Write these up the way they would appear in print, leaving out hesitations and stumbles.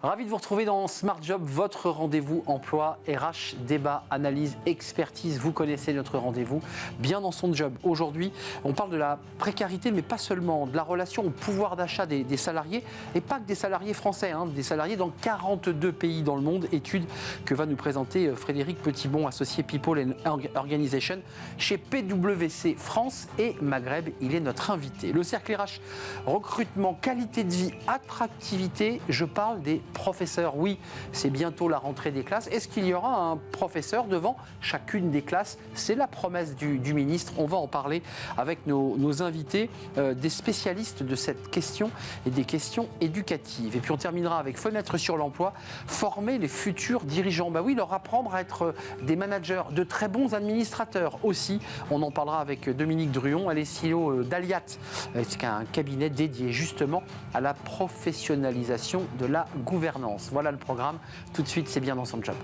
Ravi de vous retrouver dans Smart Job, votre rendez-vous emploi, RH, débat, analyse, expertise. Vous connaissez notre rendez-vous, bien dans son job. Aujourd'hui, on parle de la précarité, mais pas seulement, de la relation au pouvoir d'achat des salariés, et pas que des salariés français, des salariés dans 42 pays dans le monde. Étude que va nous présenter Frédéric Petitbon, associé People and Organization chez PwC France et Maghreb. Il est notre invité. Le cercle RH, recrutement, qualité de vie, attractivité. Je parle des professeurs. Oui, c'est bientôt la rentrée des classes. Est-ce qu'il y aura un professeur devant chacune des classes? C'est la promesse du ministre. On va en parler avec nos invités, des spécialistes de cette question et des questions éducatives. Et puis on terminera avec Fenêtre sur l'emploi, former les futurs dirigeants. Oui, leur apprendre à être des managers, de très bons administrateurs aussi. On en parlera avec Dominique Druon, elle est CEO d'Aliat, c'est un cabinet dédié justement à la professionnalisation de la gouvernance. Voilà le programme. Tout de suite, c'est bien dans son job.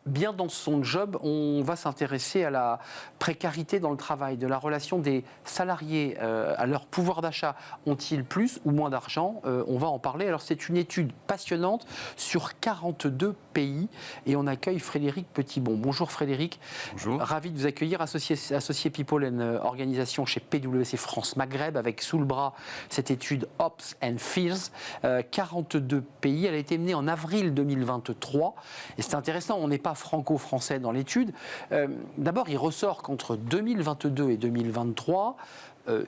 Bien dans son job, on va s'intéresser à la précarité dans le travail, de la relation des salariés à leur pouvoir d'achat. Ont-ils plus ou moins d'argent? On va en parler. Alors c'est une étude passionnante sur 42 pays et on accueille Frédéric Petitbon. Bonjour Frédéric. Bonjour. Ravi de vous accueillir, associé People and Organisation chez PwC France Maghreb, avec sous le bras cette étude Hopes and Fears. 42 pays, elle a été menée en avril 2023 et c'est intéressant, on n'est pas franco-français dans l'étude. D'abord, il ressort qu'entre 2022 et 2023,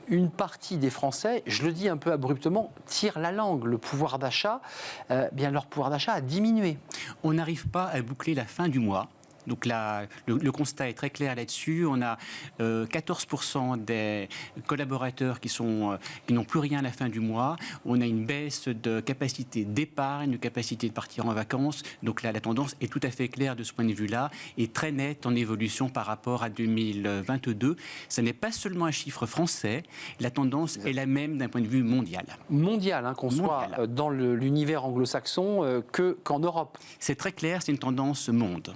une partie des Français, je le dis un peu abruptement, tire la langue. Le pouvoir d'achat, leur pouvoir d'achat a diminué. On n'arrive pas à boucler la fin du mois. Donc là, le constat est très clair là-dessus. On a 14% des collaborateurs qui n'ont plus rien à la fin du mois. On a une baisse de capacité d'épargne, de capacité de partir en vacances. Donc là, la tendance est tout à fait claire de ce point de vue-là et très nette en évolution par rapport à 2022. Ce n'est pas seulement un chiffre français. La tendance est la même d'un point de vue mondial. Mondial, qu'on soit dans l'univers anglo-saxon qu'en Europe. C'est très clair, c'est une tendance monde.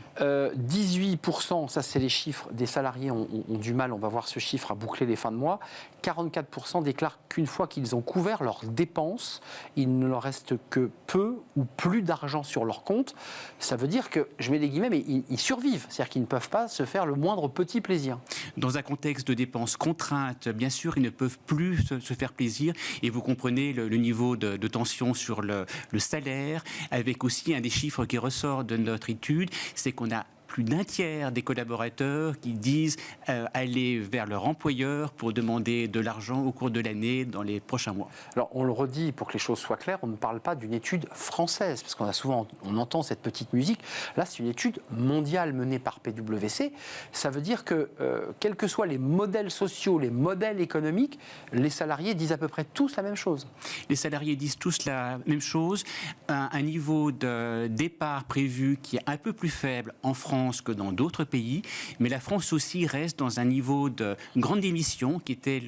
18%, ça c'est les chiffres des salariés ont du mal, on va voir ce chiffre à boucler les fins de mois. 44% déclarent qu'une fois qu'ils ont couvert leurs dépenses, il ne leur reste que peu ou plus d'argent sur leur compte. Ça veut dire que, je mets des guillemets, mais ils survivent, c'est-à-dire qu'ils ne peuvent pas se faire le moindre petit plaisir. Dans un contexte de dépenses contraintes, bien sûr, ils ne peuvent plus se faire plaisir et vous comprenez le niveau de tension sur le salaire, avec aussi un des chiffres qui ressort de notre étude, c'est qu'on a plus d'un tiers des collaborateurs qui disent aller vers leur employeur pour demander de l'argent au cours de l'année dans les prochains mois. Alors on le redit pour que les choses soient claires, on ne parle pas d'une étude française, parce on entend cette petite musique. Là c'est une étude mondiale menée par PwC. Ça veut dire que quels que soient les modèles sociaux, les modèles économiques, les salariés disent à peu près tous la même chose. Les salariés disent tous la même chose. Un niveau de départ prévu qui est un peu plus faible en France que dans d'autres pays, mais la France aussi reste dans un niveau de grande démission qui était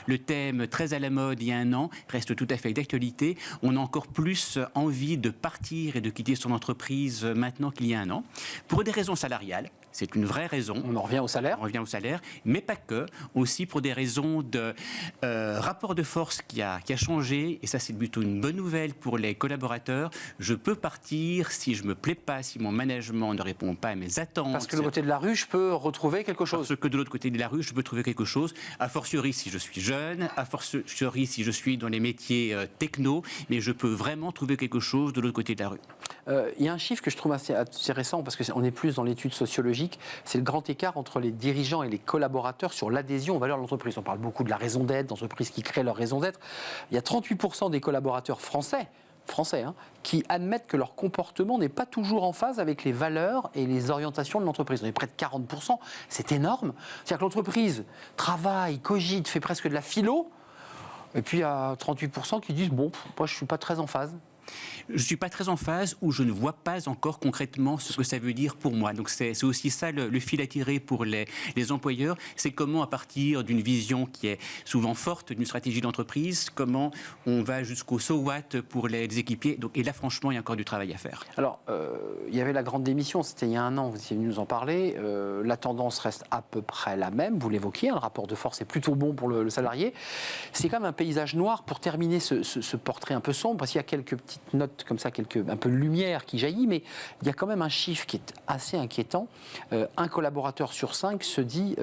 le thème très à la mode il y a un an, reste tout à fait d'actualité. On a encore plus envie de partir et de quitter son entreprise maintenant qu'il y a un an, pour des raisons salariales. C'est une vraie raison. On en revient au salaire. On revient au salaire, mais pas que. Aussi pour des raisons de rapport de force qui a changé, et ça c'est plutôt une bonne nouvelle pour les collaborateurs. Je peux partir si je me plais pas, si mon management ne répond pas à mes attentes. Parce que de l'autre côté de la rue, je peux retrouver quelque chose. Parce que de l'autre côté de la rue, je peux trouver quelque chose. A fortiori si je suis jeune, a fortiori si je suis dans les métiers techno, mais je peux vraiment trouver quelque chose de l'autre côté de la rue. Il y a un chiffre que je trouve assez intéressant, parce qu'on est plus dans l'étude sociologique, c'est le grand écart entre les dirigeants et les collaborateurs sur l'adhésion aux valeurs de l'entreprise. On parle beaucoup de la raison d'être, d'entreprises qui créent leur raison d'être. Il y a 38% des collaborateurs français, qui admettent que leur comportement n'est pas toujours en phase avec les valeurs et les orientations de l'entreprise. On est près de 40%, c'est énorme. C'est-à-dire que l'entreprise travaille, cogite, fait presque de la philo, et puis il y a 38% qui disent « bon, moi je ne suis pas très en phase ». Je ne suis pas très en phase ou je ne vois pas encore concrètement ce que ça veut dire pour moi. Donc c'est aussi ça le fil à tirer pour les employeurs. C'est comment, à partir d'une vision qui est souvent forte, d'une stratégie d'entreprise, comment on va jusqu'au so what pour les équipiers. Donc, et là, franchement, il y a encore du travail à faire. Alors, il y avait la grande démission, c'était il y a un an, vous étiez venu nous en parler. La tendance reste à peu près la même, vous l'évoquiez, le rapport de force est plutôt bon pour le salarié. C'est quand même un paysage noir pour terminer ce portrait un peu sombre, parce qu'il y a quelques petites notes comme ça, un peu de lumière qui jaillit, mais il y a quand même un chiffre qui est assez inquiétant. Un collaborateur sur 5 se dit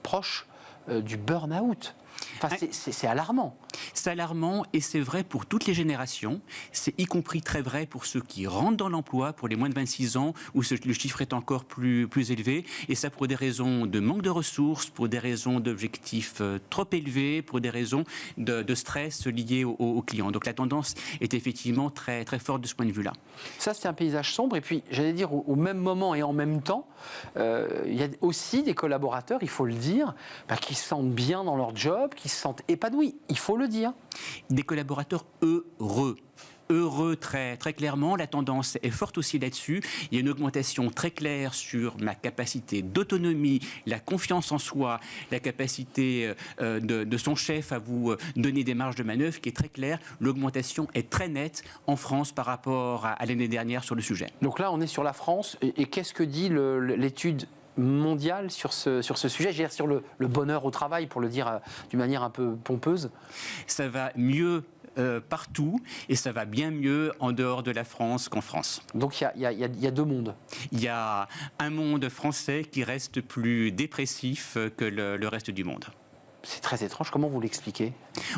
proche du burn-out. Enfin, c'est alarmant. C'est alarmant et c'est vrai pour toutes les générations. C'est y compris très vrai pour ceux qui rentrent dans l'emploi, pour les moins de 26 ans, où le chiffre est encore plus élevé. Et ça pour des raisons de manque de ressources, pour des raisons d'objectifs trop élevés, pour des raisons de stress liés aux clients. Donc la tendance est effectivement très, très forte de ce point de vue-là. Ça, c'est un paysage sombre. Et puis, j'allais dire, au même moment et en même temps, il y a aussi des collaborateurs, il faut le dire, qui se sentent bien dans leur job, qui se sentent épanouis. Il faut le dire. Des collaborateurs heureux très, très clairement. La tendance est forte aussi là-dessus. Il y a une augmentation très claire sur ma capacité d'autonomie, la confiance en soi, la capacité de son chef à vous donner des marges de manœuvre qui est très claire. L'augmentation est très nette en France par rapport à l'année dernière sur le sujet. Donc là, on est sur la France. Et qu'est-ce que dit l'étude mondiale sur ce sujet, je veux dire sur le bonheur au travail, pour le dire d'une manière un peu pompeuse? Ça va mieux partout et ça va bien mieux en dehors de la France qu'en France. Donc il y a deux mondes. Il y a un monde français qui reste plus dépressif que le reste du monde. C'est très étrange, comment vous l'expliquez?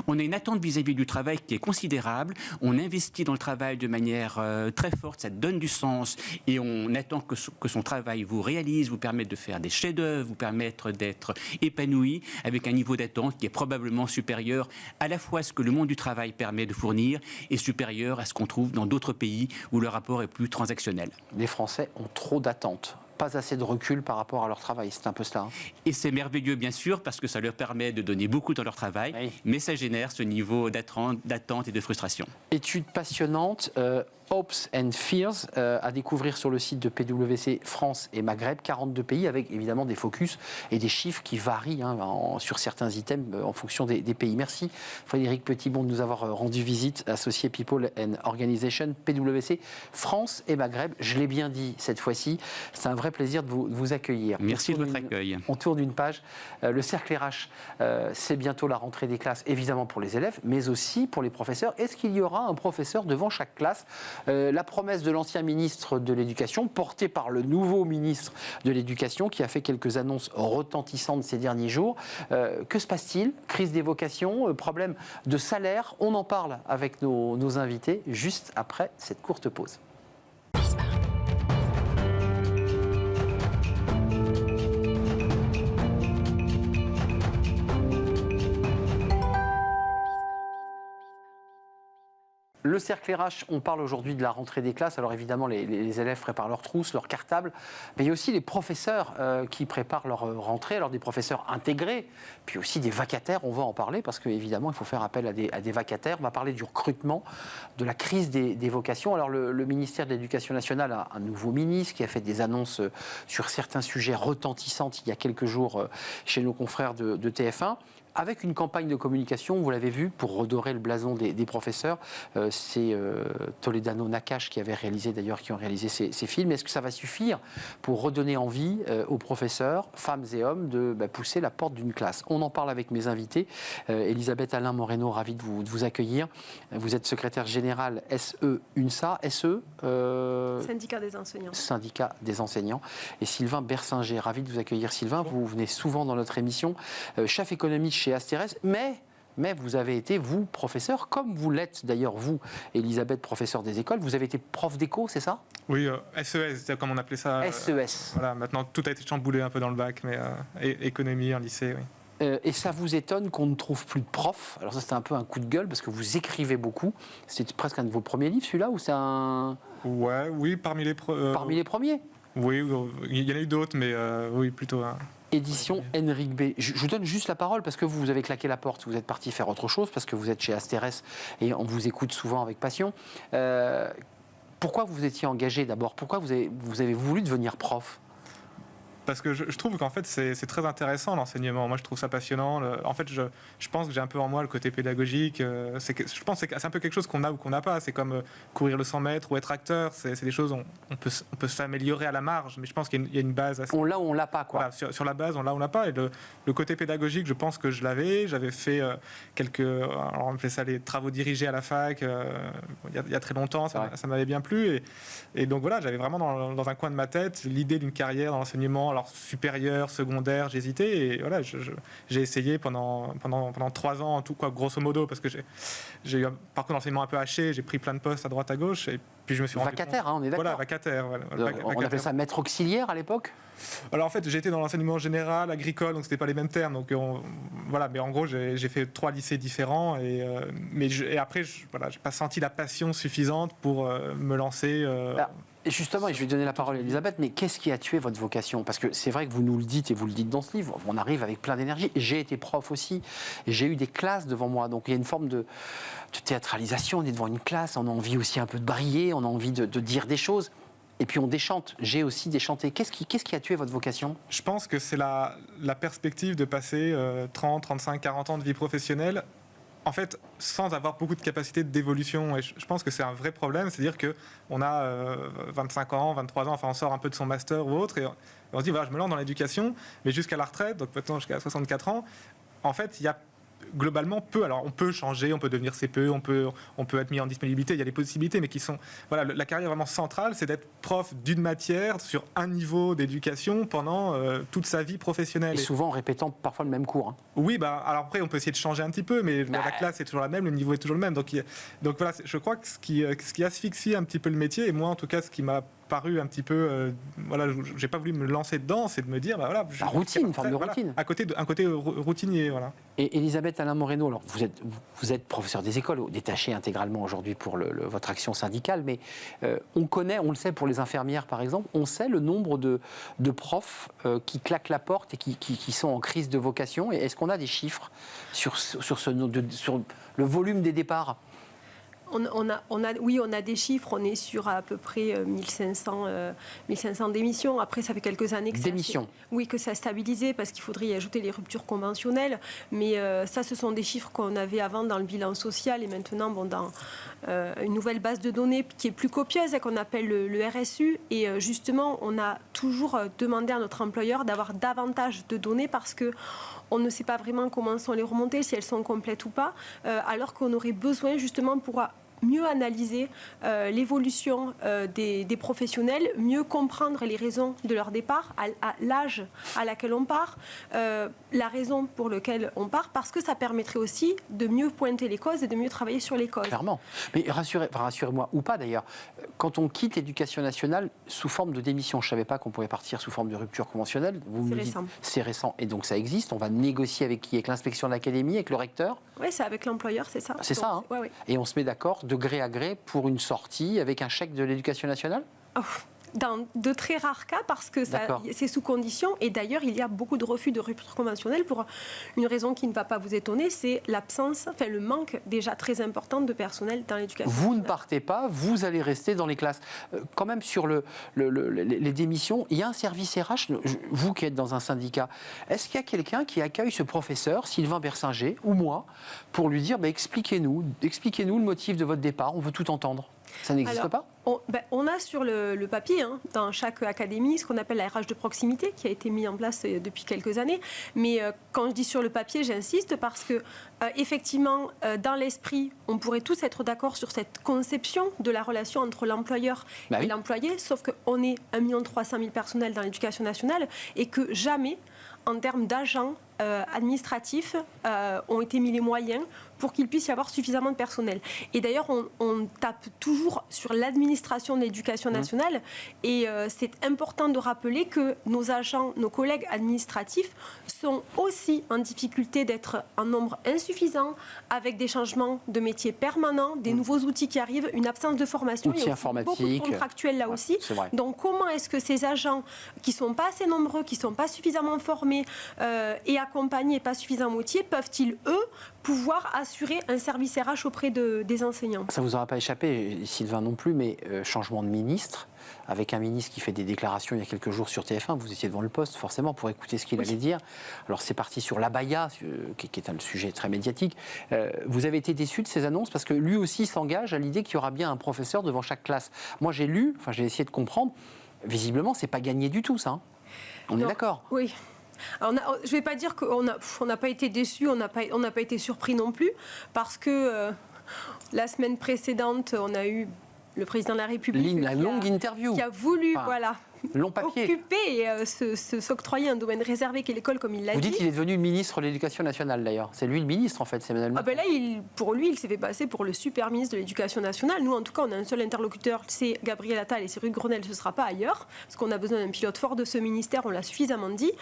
On a une attente vis-à-vis du travail qui est considérable, on investit dans le travail de manière très forte, ça donne du sens et on attend que son travail vous réalise, vous permette de faire des chefs-d'œuvre, vous permette d'être épanoui avec un niveau d'attente qui est probablement supérieur à la fois à ce que le monde du travail permet de fournir et supérieur à ce qu'on trouve dans d'autres pays où le rapport est plus transactionnel. Les Français ont trop d'attentes. Pas assez de recul par rapport à leur travail, c'est un peu cela. Et c'est merveilleux bien sûr parce que ça leur permet de donner beaucoup dans leur travail, oui. Mais ça génère ce niveau d'attente et de frustration. Étude passionnante, Hopes and Fears, à découvrir sur le site de PwC France et Maghreb, 42 pays avec évidemment des focus et des chiffres qui varient sur certains items en fonction des pays. Merci Frédéric Petitbon de nous avoir rendu visite, associé People and Organization, PwC France et Maghreb. Je l'ai bien dit cette fois-ci, c'est un vrai plaisir de vous accueillir. Merci de votre accueil. On tourne une page. Le cercle RH, c'est bientôt la rentrée des classes, évidemment pour les élèves, mais aussi pour les professeurs. Est-ce qu'il y aura un professeur devant chaque classe? La promesse de l'ancien ministre de l'Éducation, portée par le nouveau ministre de l'Éducation, qui a fait quelques annonces retentissantes ces derniers jours. Que se passe-t-il? Crise des vocations, problème de salaire. On en parle avec nos invités juste après cette courte pause. Le cercle RH, on parle aujourd'hui de la rentrée des classes. Alors évidemment, les élèves préparent leurs trousses, leurs cartables, mais il y a aussi les professeurs qui préparent leur rentrée. Alors des professeurs intégrés, puis aussi des vacataires. On va en parler parce qu'évidemment, il faut faire appel à des vacataires. On va parler du recrutement, de la crise des vocations. Alors le ministère de l'Éducation nationale a un nouveau ministre qui a fait des annonces sur certains sujets retentissantes il y a quelques jours chez nos confrères de TF1. Avec une campagne de communication, vous l'avez vu, pour redorer le blason des professeurs. C'est Toledano Nakache qui ont réalisé ces films. Est-ce que ça va suffire pour redonner envie aux professeurs, femmes et hommes, de pousser la porte d'une classe? On en parle avec mes invités. Elisabeth Alain Moreno, ravie de vous accueillir. Vous êtes secrétaire générale SE-UNSA. Syndicat des enseignants. Syndicat des enseignants. Et Sylvain Bersinger, ravi de vous accueillir. Sylvain, vous venez souvent dans notre émission. Chef économiste chez Asterès, mais vous avez été, vous, professeur, comme vous l'êtes d'ailleurs, vous, Elisabeth, professeur des écoles. Vous avez été prof d'éco, c'est ça? Oui, SES, c'est comme on appelait ça. SES. Voilà, maintenant tout a été chamboulé un peu dans le bac, mais économie en lycée, oui. Et ça vous étonne qu'on ne trouve plus de profs? Alors ça, c'était un peu un coup de gueule, parce que vous écrivez beaucoup. C'était presque un de vos premiers livres, celui-là, ou c'est un... Ouais, oui, parmi les premiers. Parmi les premiers? Oui, il y en a eu d'autres, mais oui, plutôt... Édition Henrik B. Je vous donne juste la parole parce que vous avez claqué la porte, vous êtes parti faire autre chose, parce que vous êtes chez Asterès et on vous écoute souvent avec passion. Pourquoi vous étiez engagé d'abord? Pourquoi vous avez voulu devenir prof? Parce que je trouve qu'en fait, c'est très intéressant l'enseignement. Moi, je trouve ça passionnant. En fait, je pense que j'ai un peu en moi le côté pédagogique. Je pense que c'est un peu quelque chose qu'on a ou qu'on n'a pas. C'est comme courir le 100 mètres ou être acteur. C'est des choses, on peut s'améliorer à la marge, mais je pense qu'il y a une base. On l'a ou on l'a pas, quoi. Voilà, sur la base, on l'a ou on l'a pas. Et le côté pédagogique, je pense que je l'avais. J'avais fait alors on appelait ça les travaux dirigés à la fac il y a très longtemps. Ça m'avait bien plu. Et donc voilà, j'avais vraiment dans un coin de ma tête l'idée d'une carrière dans l'enseignement. Alors supérieur, secondaire, j'hésitais et voilà, j'ai essayé pendant 3 ans en tout, quoi, grosso modo, parce que j'ai eu un parcours d'enseignement un peu haché, j'ai pris plein de postes à droite à gauche et puis je me suis rendu vacataire, on est d'accord. Voilà, vacataire. On appelait ça maître auxiliaire à l'époque. Alors en fait, j'étais dans l'enseignement général, agricole, donc c'était pas les mêmes termes. Donc voilà, mais en gros, j'ai fait 3 lycées différents et après, j'ai pas senti la passion suffisante pour me lancer. Et justement, et je vais donner la parole à Elisabeth, mais qu'est-ce qui a tué votre vocation? Parce que c'est vrai que vous nous le dites et vous le dites dans ce livre, on arrive avec plein d'énergie. J'ai été prof aussi, et j'ai eu des classes devant moi, donc il y a une forme de théâtralisation, on est devant une classe, on a envie aussi un peu de briller, on a envie de dire des choses, et puis on déchante. J'ai aussi déchanté. Qu'est-ce qui a tué votre vocation? Je pense que c'est la perspective de passer 30, 35, 40 ans de vie professionnelle en fait, sans avoir beaucoup de capacité d'évolution. Et je pense que c'est un vrai problème, c'est-à-dire qu'on a 25 ans, 23 ans, enfin on sort un peu de son master ou autre, et on se dit, voilà, je me lance dans l'éducation, mais jusqu'à la retraite, donc maintenant jusqu'à 64 ans, en fait, il y a globalement peu. Alors on peut changer, on peut devenir CPE, on peut être mis en disponibilité, il y a des possibilités, mais qui sont... Voilà, la carrière vraiment centrale, c'est d'être prof d'une matière sur un niveau d'éducation pendant toute sa vie professionnelle. Et souvent en répétant parfois le même cours. Hein. Oui, alors après on peut essayer de changer un petit peu, mais la classe est toujours la même, le niveau est toujours le même. Donc voilà, je crois que ce qui asphyxie un petit peu le métier, et moi en tout cas ce qui m'a paru un petit peu, voilà, j'ai pas voulu me lancer dedans, c'est de me dire, bah voilà, la routine, une forme de routine. Un côté routinier, voilà. Et Elisabeth Alain Moreno, alors vous êtes professeur des écoles, détaché intégralement aujourd'hui pour votre action syndicale, mais on le sait pour les infirmières par exemple, on sait le nombre de profs qui claquent la porte et qui sont en crise de vocation. Et est-ce qu'on a des chiffres sur le volume des départs? On a des chiffres, on est sur à peu près 1500 démissions. Après, ça fait quelques années que ça a stabilisé parce qu'il faudrait y ajouter les ruptures conventionnelles. Mais ça, ce sont des chiffres qu'on avait avant dans le bilan social et maintenant dans une nouvelle base de données qui est plus copieuse et qu'on appelle le RSU. Et justement, on a toujours demandé à notre employeur d'avoir davantage de données parce que on ne sait pas vraiment comment sont les remontées, si elles sont complètes ou pas, alors qu'on aurait besoin justement pour mieux analyser l'évolution des professionnels, mieux comprendre les raisons de leur départ, à l'âge à laquelle on part, la raison pour laquelle on part, parce que ça permettrait aussi de mieux pointer les causes et de mieux travailler sur les causes. Clairement. Mais rassurez-moi, ou pas d'ailleurs, quand on quitte l'éducation nationale sous forme de démission, je ne savais pas qu'on pouvait partir sous forme de rupture conventionnelle. C'est récent. Et donc ça existe. On va négocier avec qui? Avec l'inspection de l'académie, avec le recteur? Oui, c'est avec l'employeur, c'est ça. C'est ça, hein. Ouais. Et on se met d'accord de gré à gré pour une sortie avec un chèque de l'éducation nationale? Dans de très rares cas, parce que c'est sous condition. Et d'ailleurs, il y a beaucoup de refus de rupture conventionnelle pour une raison qui ne va pas vous étonner, c'est le manque déjà très important de personnel dans l'éducation. Vous ne partez pas, vous allez rester dans les classes. Quand même, sur les démissions, il y a un service RH, vous qui êtes dans un syndicat, est-ce qu'il y a quelqu'un qui accueille ce professeur, Sylvain Bersinger, ou moi, pour lui dire, expliquez-nous le motif de votre départ, on veut tout entendre? Ça n'existe pas? On a sur le papier, dans chaque académie, ce qu'on appelle la RH de proximité, qui a été mis en place depuis quelques années. Mais quand je dis sur le papier, j'insiste parce que, effectivement, dans l'esprit, on pourrait tous être d'accord sur cette conception de la relation entre l'employeur et l'employé, sauf qu'on est 1 300 000 personnels dans l'éducation nationale et que jamais, en termes d'agents administratifs, ont été mis les moyens pour qu'il puisse y avoir suffisamment de personnel. Et d'ailleurs, on tape toujours sur l'administration de l'éducation nationale et c'est important de rappeler que nos agents, nos collègues administratifs sont aussi en difficulté d'être en nombre insuffisant insuffisant, avec des changements de métier permanents, des nouveaux outils qui arrivent, une absence de formation. Outils informatiques. Beaucoup de contractuels là aussi. Donc comment est-ce que ces agents qui ne sont pas assez nombreux, qui ne sont pas suffisamment formés et accompagnés et pas suffisamment motivés, peuvent-ils, eux, pouvoir assurer un service RH auprès des enseignants? Ça ne vous aura pas échappé, Sylvain non plus, mais changement de ministre, avec un ministre qui fait des déclarations il y a quelques jours sur TF1, vous étiez devant le poste forcément pour écouter ce qu'il allait dire. Alors c'est parti sur l'abaya, qui est un sujet très médiatique. Vous avez été déçu de ces annonces parce que lui aussi s'engage à l'idée qu'il y aura bien un professeur devant chaque classe. Moi j'ai essayé de comprendre, visiblement c'est pas gagné du tout ça. Hein. On est d'accord? Oui. Alors, je ne vais pas dire qu'on n'a pas été déçus, on n'a pas été surpris non plus, parce que la semaine précédente, on a eu le président de la République la longue interview qui a voulu long papier. occuper et s'octroyer un domaine réservé qu'est l'école, comme il l'a dit. Vous dites qu'il est devenu ministre de l'Éducation nationale d'ailleurs. C'est lui le ministre en fait, c'est Emmanuel Macron. Là, pour lui, il s'est fait passer pour le super ministre de l'Éducation nationale. Nous, en tout cas, on a un seul interlocuteur, c'est Gabriel Attal et c'est Cyril Grenelle, ce ne sera pas ailleurs, parce qu'on a besoin d'un pilote fort de ce ministère, on l'a suffisamment dit.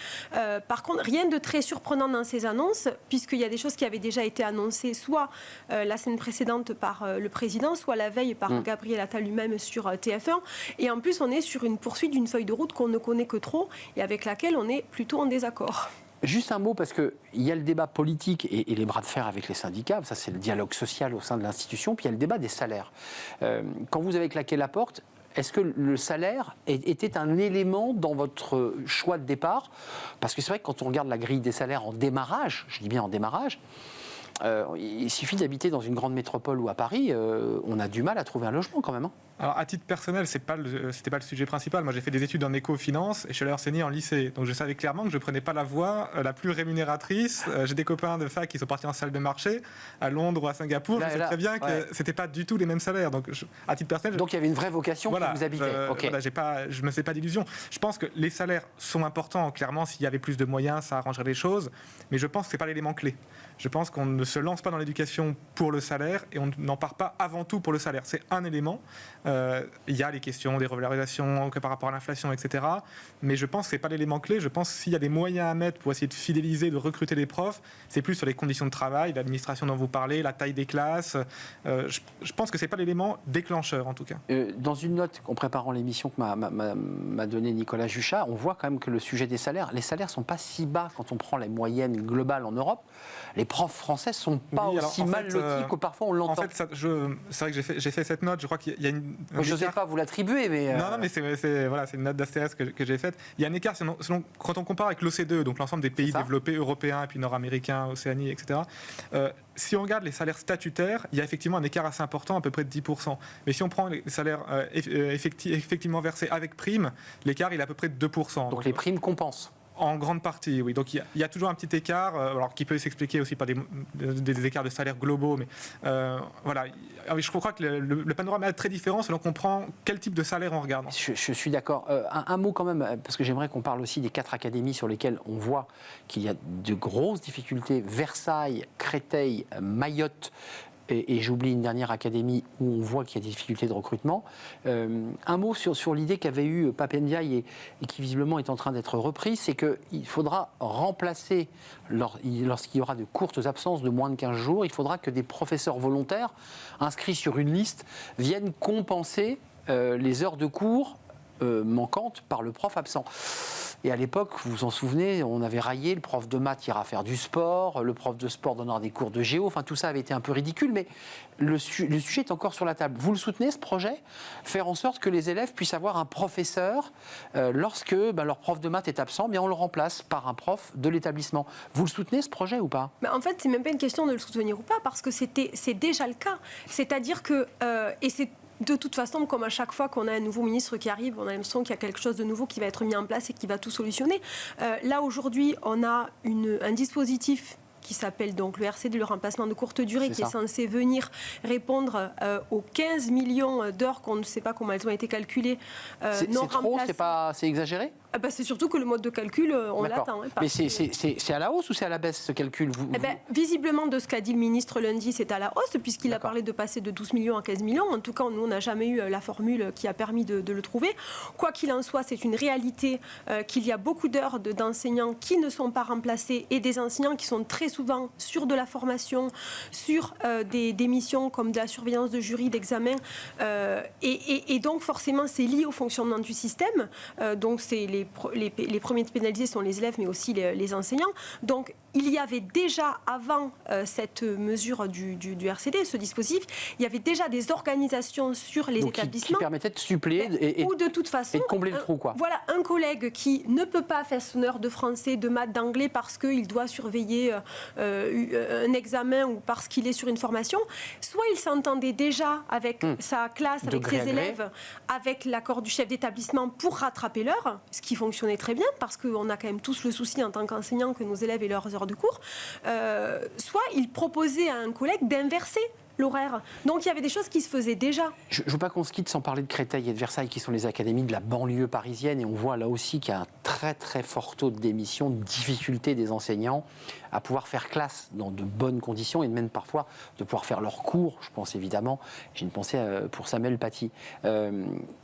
Par contre, rien de très surprenant dans ces annonces, puisqu'il y a des choses qui avaient déjà été annoncées, soit la semaine précédente par le président, soit la veille par Gabriel Attal lui-même sur TF1. Et en plus, on est sur une poursuite d'une feuille de route qu'on ne connaît que trop et avec laquelle on est plutôt en désaccord. Juste un mot, parce qu'il y a le débat politique et les bras de fer avec les syndicats, ça c'est le dialogue social au sein de l'institution, puis il y a le débat des salaires. Quand vous avez claqué la porte, est-ce que le salaire était un élément dans votre choix de départ? Parce que c'est vrai que quand on regarde la grille des salaires en démarrage, je dis bien en démarrage, il suffit d'habiter dans une grande métropole ou à Paris, on a du mal à trouver un logement quand même. Hein. Alors, à titre personnel, c'était pas le sujet principal. Moi, j'ai fait des études en éco-finance et je suis allé enseigner en lycée. Donc, je savais clairement que je prenais pas la voie la plus rémunératrice. J'ai des copains de fac qui sont partis en salle de marché à Londres ou à Singapour. Je sais très bien que c'était pas du tout les mêmes salaires. Donc, à titre personnel, donc il y avait une vraie vocation qui vous habitait. Je me fais pas d'illusions. Je pense que les salaires sont importants. Clairement, s'il y avait plus de moyens, ça arrangerait les choses. Mais je pense que c'est pas l'élément clé. Je pense qu'on ne se lance pas dans l'éducation pour le salaire et on n'en part pas avant tout pour le salaire. C'est un élément. Il y a les questions des revalorisations par rapport à l'inflation, etc. Mais je pense que ce n'est pas l'élément clé. Je pense que s'il y a des moyens à mettre pour essayer de fidéliser, de recruter les profs, c'est plus sur les conditions de travail, l'administration dont vous parlez, la taille des classes. Je pense que ce n'est pas l'élément déclencheur, en tout cas. Dans une note en préparant l'émission que m'a donné Nicolas Juchat, on voit quand même que le sujet des salaires, les salaires ne sont pas si bas quand on prend les moyennes globales en Europe. Les profs français ne sont pas aussi mal lotis que parfois on l'entend. En fait, c'est vrai que j'ai fait cette note. Je crois qu'il y a une... Je ne sais pas vous l'attribuer, mais... Non, mais c'est une note d'astérisque que j'ai faite. Il y a un écart, selon, quand on compare avec l'OCDE, donc l'ensemble des pays développés, européens, et puis nord-américains, Océanie, etc., si on regarde les salaires statutaires, il y a effectivement un écart assez important, à peu près de 10%. Mais si on prend les salaires effectivement versés avec prime, l'écart il est à peu près de 2%. Donc les primes compensent. En grande partie, oui. Donc il y a toujours un petit écart, alors qui peut s'expliquer aussi par des écarts de salaire globaux, mais voilà. Je crois que le panorama est très différent selon qu'on prend quel type de salaire on regarde. Je suis d'accord. Un mot quand même, parce que j'aimerais qu'on parle aussi des 4 académies sur lesquelles on voit qu'il y a de grosses difficultés. Versailles, Créteil, Mayotte. Et j'oublie une dernière académie où on voit qu'il y a des difficultés de recrutement. Un mot sur l'idée qu'avait eue Pape Ndiaye et qui visiblement est en train d'être reprise, c'est qu'il faudra remplacer, lorsqu'il y aura de courtes absences de moins de 15 jours, il faudra que des professeurs volontaires inscrits sur une liste viennent compenser les heures de cours manquantes par le prof absent. Et à l'époque, vous vous en souvenez, on avait raillé, le prof de maths ira faire du sport, le prof de sport donnera des cours de géo, enfin tout ça avait été un peu ridicule, mais le sujet est encore sur la table. Vous le soutenez, ce projet? Faire en sorte que les élèves puissent avoir un professeur, lorsque leur prof de maths est absent, bien on le remplace par un prof de l'établissement. Vous le soutenez, ce projet, ou pas? En fait, c'est même pas une question de le soutenir ou pas, parce que c'est déjà le cas. C'est-à-dire que, et c'est de toute façon, comme à chaque fois qu'on a un nouveau ministre qui arrive, on a l'impression qu'il y a quelque chose de nouveau qui va être mis en place et qui va tout solutionner. Là, aujourd'hui, on a un dispositif qui s'appelle donc le RCD, le remplacement de courte durée, qui est censé venir répondre aux 15 millions d'heures qu'on ne sait pas comment elles ont été calculées. C'est trop, c'est exagéré? C'est surtout que le mode de calcul, on l'attend. Mais c'est à la hausse ou c'est à la baisse, ce calcul? Visiblement, de ce qu'a dit le ministre lundi, c'est à la hausse, puisqu'il a parlé de passer de 12 millions à 15 millions. En tout cas, nous, on n'a jamais eu la formule qui a permis de le trouver. Quoi qu'il en soit, c'est une réalité qu'il y a beaucoup d'heures d'enseignants qui ne sont pas remplacés et des enseignants qui sont très souvent sur de la formation, sur des missions comme de la surveillance de jury, d'examen. Et donc, forcément, c'est lié au fonctionnement du système. Donc, les premiers pénalisés sont les élèves, mais aussi les enseignants. Donc, il y avait déjà, avant cette mesure du RCD, ce dispositif, il y avait déjà des organisations sur les établissements. Qui permettaient de suppléer ou de toute façon, et de combler le trou, quoi. Voilà, un collègue qui ne peut pas faire son heure de français, de maths, d'anglais parce qu'il doit surveiller un examen ou parce qu'il est sur une formation, soit il s'entendait déjà avec sa classe, avec ses élèves, avec l'accord du chef d'établissement pour rattraper l'heure, ce qui fonctionnait très bien parce qu'on a quand même tous le souci en tant qu'enseignant que nos élèves aient leurs heures de cours, soit il proposait à un collègue d'inverser l'horaire. Donc il y avait des choses qui se faisaient déjà. Je ne veux pas qu'on se quitte sans parler de Créteil et de Versailles, qui sont les académies de la banlieue parisienne, et on voit là aussi qu'il y a un très très fort taux de démission, de difficulté des enseignants à pouvoir faire classe dans de bonnes conditions et même parfois de pouvoir faire leurs cours. Je pense évidemment, j'ai une pensée pour Samuel Paty.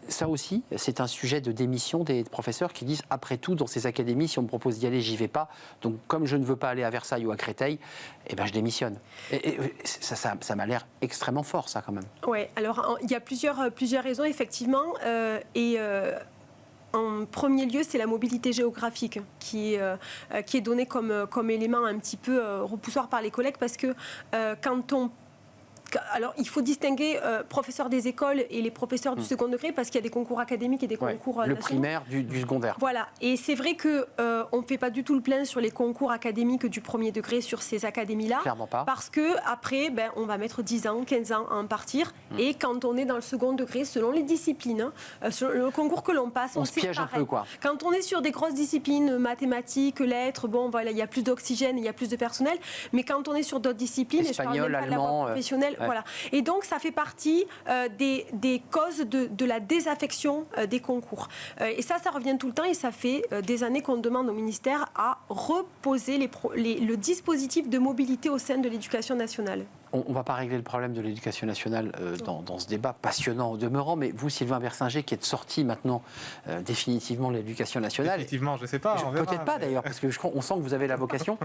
Ça aussi, c'est un sujet de démission des professeurs qui disent, après tout, dans ces académies, si on me propose d'y aller, j'y vais pas. Donc comme je ne veux pas aller à Versailles ou à Créteil, eh ben, je démissionne. Et ça m'a l'air extrêmement fort, ça, quand même. Oui, alors il y a plusieurs raisons, effectivement. En premier lieu, c'est la mobilité géographique qui est donnée comme élément un petit peu repoussoir par les collègues, parce que alors, il faut distinguer professeurs des écoles et les professeurs du second degré, parce qu'il y a des concours académiques et des concours nationaux. Le primaire du secondaire. Voilà, et c'est vrai qu'on ne fait pas du tout le plein sur les concours académiques du premier degré sur ces académies-là. Clairement pas. Parce qu'après, on va mettre 10 ans, 15 ans à en partir. Et quand on est dans le second degré, selon les disciplines, selon le concours que l'on passe, on se piège pareil. un peu, quoi. Quand on est sur des grosses disciplines, mathématiques, lettres, il y a plus d'oxygène, il y a plus de personnel. Mais quand on est sur d'autres disciplines, espagnol, et je parle même pas de la voie professionnelle, voilà. Et donc, ça fait partie des causes de la désaffection des concours. Et ça revient tout le temps, et ça fait des années qu'on demande au ministère à reposer le dispositif de mobilité au sein de l'éducation nationale. On ne va pas régler le problème de l'éducation nationale dans ce débat passionnant au demeurant, mais vous, Sylvain Bersinger, qui êtes sorti maintenant définitivement de l'éducation nationale... Définitivement, je ne sais pas. Peut-être pas d'ailleurs, parce qu'on sent que vous avez la vocation.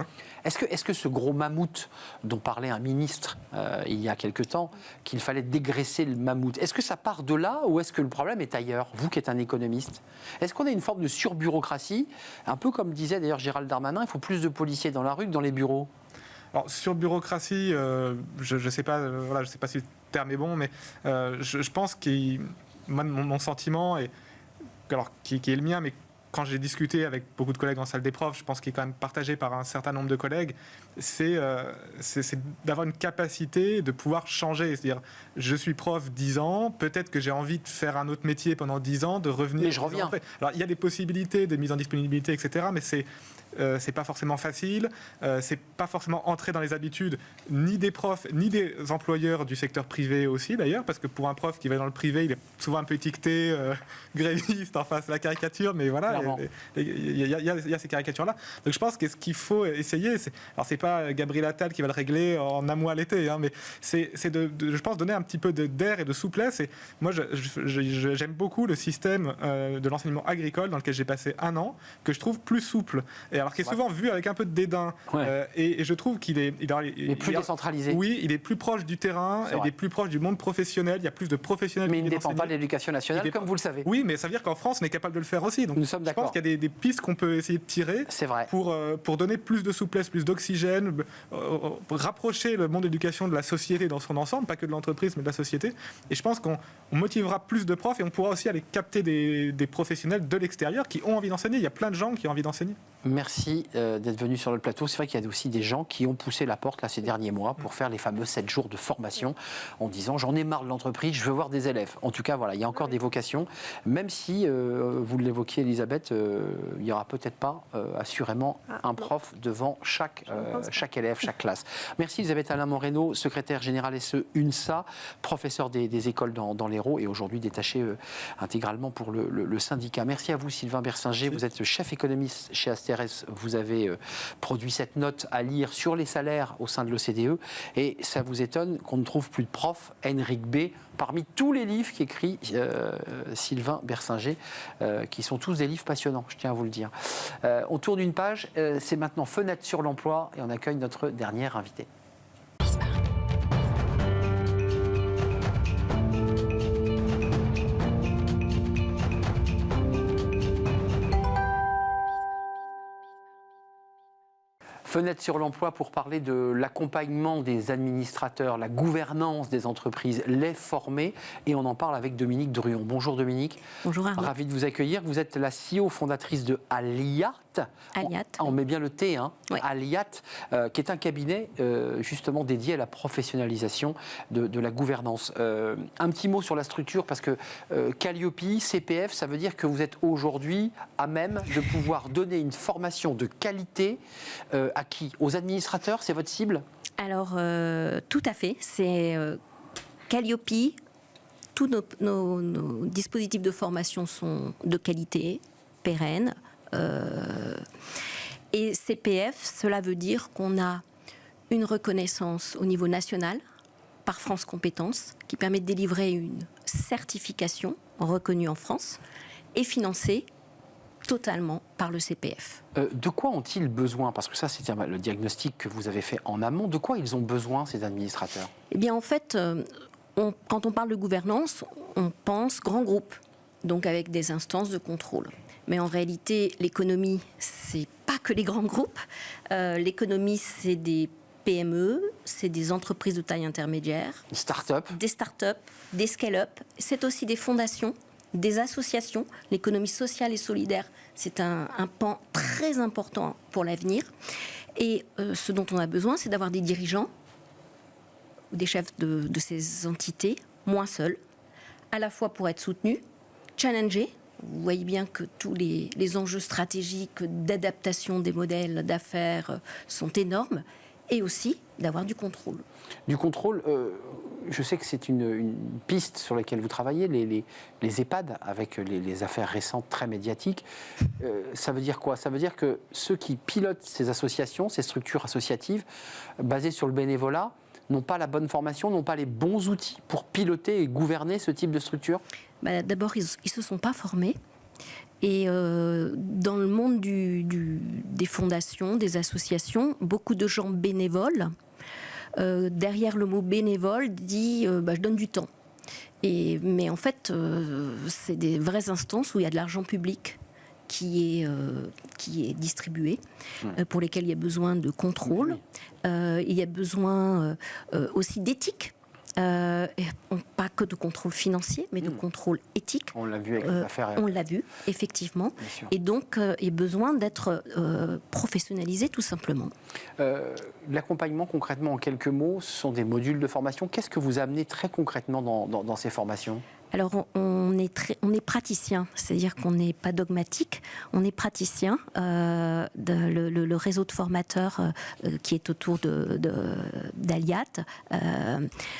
Est-ce que ce gros mammouth dont parlait un ministre il y a quelque temps, qu'il fallait dégraisser le mammouth, est-ce que ça part de là ou est-ce que le problème est ailleurs, vous qui êtes un économiste? Est-ce qu'on a une forme de surbureaucratie, un peu comme disait d'ailleurs Gérald Darmanin, il faut plus de policiers dans la rue que dans les bureaux? Alors, sur bureaucratie, je sais pas, je sais pas si le terme est bon, mais je pense que mon sentiment, qui est le mien, mais quand j'ai discuté avec beaucoup de collègues en salle des profs, je pense qu'il est quand même partagé par un certain nombre de collègues, c'est d'avoir une capacité de pouvoir changer. C'est-à-dire, je suis prof 10 ans, peut-être que j'ai envie de faire un autre métier pendant 10 ans, de revenir... Mais je reviens. Alors, il y a des possibilités de mise en disponibilité, etc., mais c'est pas forcément facile, c'est pas forcément entrer dans les habitudes ni des profs ni des employeurs du secteur privé aussi d'ailleurs, parce que pour un prof qui va dans le privé, il est souvent un peu étiqueté gréviste, enfin c'est la caricature, mais voilà, il y a ces caricatures-là. Donc je pense que ce qu'il faut essayer, alors c'est pas Gabriel Attal qui va le régler en un mois à l'été, mais c'est je pense, donner un petit peu d'air et de souplesse. Et moi, j'aime beaucoup le système de l'enseignement agricole dans lequel j'ai passé 1 an, que je trouve plus souple. Et alors qui est souvent vu avec un peu de dédain. Et je trouve qu'il est plus décentralisé. Oui, il est plus proche du terrain, il est plus proche du monde professionnel, il y a plus de professionnels. Mais il ne dépend pas de l'éducation nationale, comme vous le savez. Oui, mais ça veut dire qu'en France, on est capable de le faire aussi. Donc, nous sommes d'accord. Je pense qu'il y a des pistes qu'on peut essayer de tirer pour donner plus de souplesse, plus d'oxygène, rapprocher le monde de l'éducation de la société dans son ensemble, pas que de l'entreprise, mais de la société. Et je pense qu'on motivera plus de profs et on pourra aussi aller capter des professionnels de l'extérieur qui ont envie d'enseigner. Il y a plein de gens qui ont envie d'enseigner. Merci d'être venu sur le plateau. C'est vrai qu'il y a aussi des gens qui ont poussé la porte là, ces derniers mois pour faire les fameux 7 jours de formation en disant j'en ai marre de l'entreprise, je veux voir des élèves. En tout cas, voilà, il y a encore des vocations, même si, vous l'évoquiez Elisabeth, il n'y aura peut-être pas assurément un prof devant chaque élève, chaque classe. Merci Elisabeth Alain Moreno, secrétaire générale SE UNSA, professeur des écoles dans l'Hérault et aujourd'hui détaché intégralement pour le syndicat. Merci à vous Sylvain Bersinger, vous êtes chef économiste chez Asterès note, vous avez produit cette note à lire sur les salaires au sein de l'OCDE, et ça vous étonne qu'on ne trouve plus de prof Henrik B. parmi tous les livres qu'écrit Sylvain Bersinger, qui sont tous des livres passionnants, je tiens à vous le dire. On tourne une page, c'est maintenant Fenêtre sur l'emploi, et on accueille notre dernière invitée. Fenêtre sur l'emploi pour parler de l'accompagnement des administrateurs, la gouvernance des entreprises, les former. Et on en parle avec Dominique Druon. Bonjour Dominique. Bonjour Arnaud. Ravi de vous accueillir. Vous êtes la CEO fondatrice de Aliat. Aliat. On met bien le T, hein. Oui. Aliat, qui est un cabinet justement dédié à la professionnalisation de la gouvernance. Un petit mot sur la structure, parce que Calliope, CPF, ça veut dire que vous êtes aujourd'hui à même de pouvoir donner une formation de qualité à qui? Aux administrateurs, c'est votre cible? Alors, tout à fait. C'est Calliope. Tous nos dispositifs de formation sont de qualité, pérennes. Et CPF, cela veut dire qu'on a une reconnaissance au niveau national par France Compétences qui permet de délivrer une certification reconnue en France et financée totalement par le CPF. De quoi ont-ils besoin? Parce que ça, c'est le diagnostic que vous avez fait en amont. De quoi ils ont besoin, ces administrateurs? Eh bien, en fait, quand on parle de gouvernance, on pense grand groupe, donc avec des instances de contrôle. Mais en réalité, l'économie, c'est pas que les grands groupes. L'économie, c'est des PME, c'est des entreprises de taille intermédiaire. Des start-up. Des start-up, des scale-up. C'est aussi des fondations, des associations. L'économie sociale et solidaire, c'est un pan très important pour l'avenir. Et ce dont on a besoin, c'est d'avoir des dirigeants, des chefs de ces entités, moins seuls, à la fois pour être soutenus, challengés. Vous voyez bien que tous les enjeux stratégiques d'adaptation des modèles d'affaires sont énormes, et aussi d'avoir du contrôle. Du contrôle, je sais que c'est une piste sur laquelle vous travaillez, les EHPAD, avec les affaires récentes très médiatiques. Ça veut dire quoi? Ça veut dire que ceux qui pilotent ces associations, ces structures associatives, basées sur le bénévolat, n'ont pas la bonne formation, n'ont pas les bons outils pour piloter et gouverner ce type de structure? D'abord, ils ne se sont pas formés. Et dans le monde des fondations, des associations, beaucoup de gens bénévoles, derrière le mot bénévole, dit je donne du temps. Mais en fait, c'est des vraies instances où il y a de l'argent public qui est distribué, pour lesquels il y a besoin de contrôle. Il y a besoin aussi d'éthique. Pas que de contrôle financier, mais de contrôle éthique. On l'a vu avec les affaires. On l'a vu, effectivement. Et donc, il y a besoin d'être professionnalisé, tout simplement. L'accompagnement, concrètement, en quelques mots, ce sont des modules de formation. Qu'est-ce que vous amenez très concrètement dans ces formations? Alors, on est praticien, c'est-à-dire qu'on n'est pas dogmatique, on est praticien. Le réseau de formateurs qui est autour d'Aliat,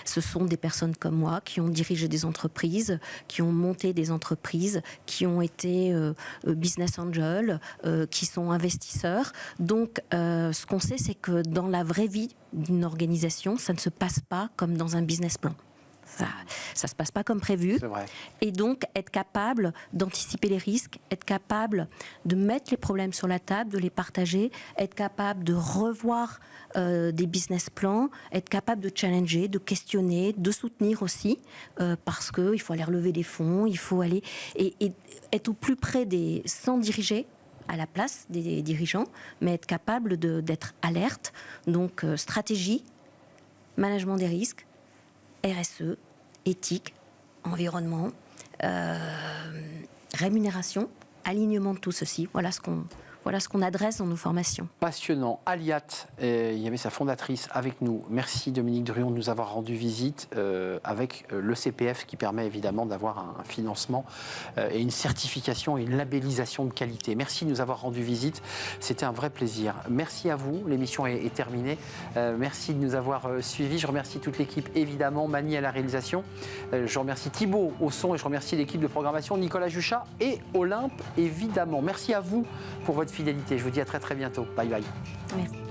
ce sont des personnes comme moi qui ont dirigé des entreprises, qui ont monté des entreprises, qui ont été business angels, qui sont investisseurs. Donc, ce qu'on sait, c'est que dans la vraie vie d'une organisation, ça ne se passe pas comme dans un business plan. Ça ne se passe pas comme prévu. C'est vrai. Et donc, être capable d'anticiper les risques, être capable de mettre les problèmes sur la table, de les partager, être capable de revoir des business plans, être capable de challenger, de questionner, de soutenir aussi, parce qu'il faut aller relever des fonds, il faut aller et être au plus près sans diriger à la place des dirigeants, mais être capable d'être alerte. Donc, stratégie, management des risques, RSE, éthique, environnement, rémunération, alignement de tout ceci. Voilà ce qu'on adresse dans nos formations. Passionnant. Aliat, il y avait sa fondatrice avec nous. Merci Dominique Druon de nous avoir rendu visite avec le CPF qui permet évidemment d'avoir un financement et une certification et une labellisation de qualité. Merci de nous avoir rendu visite. C'était un vrai plaisir. Merci à vous. L'émission est terminée. Merci de nous avoir suivis. Je remercie toute l'équipe, évidemment, Mani à la réalisation. Je remercie Thibaut au son et je remercie l'équipe de programmation, Nicolas Juchat et Olympe, évidemment. Merci à vous pour votre fidélité. Je vous dis à très très bientôt. Bye bye. Merci.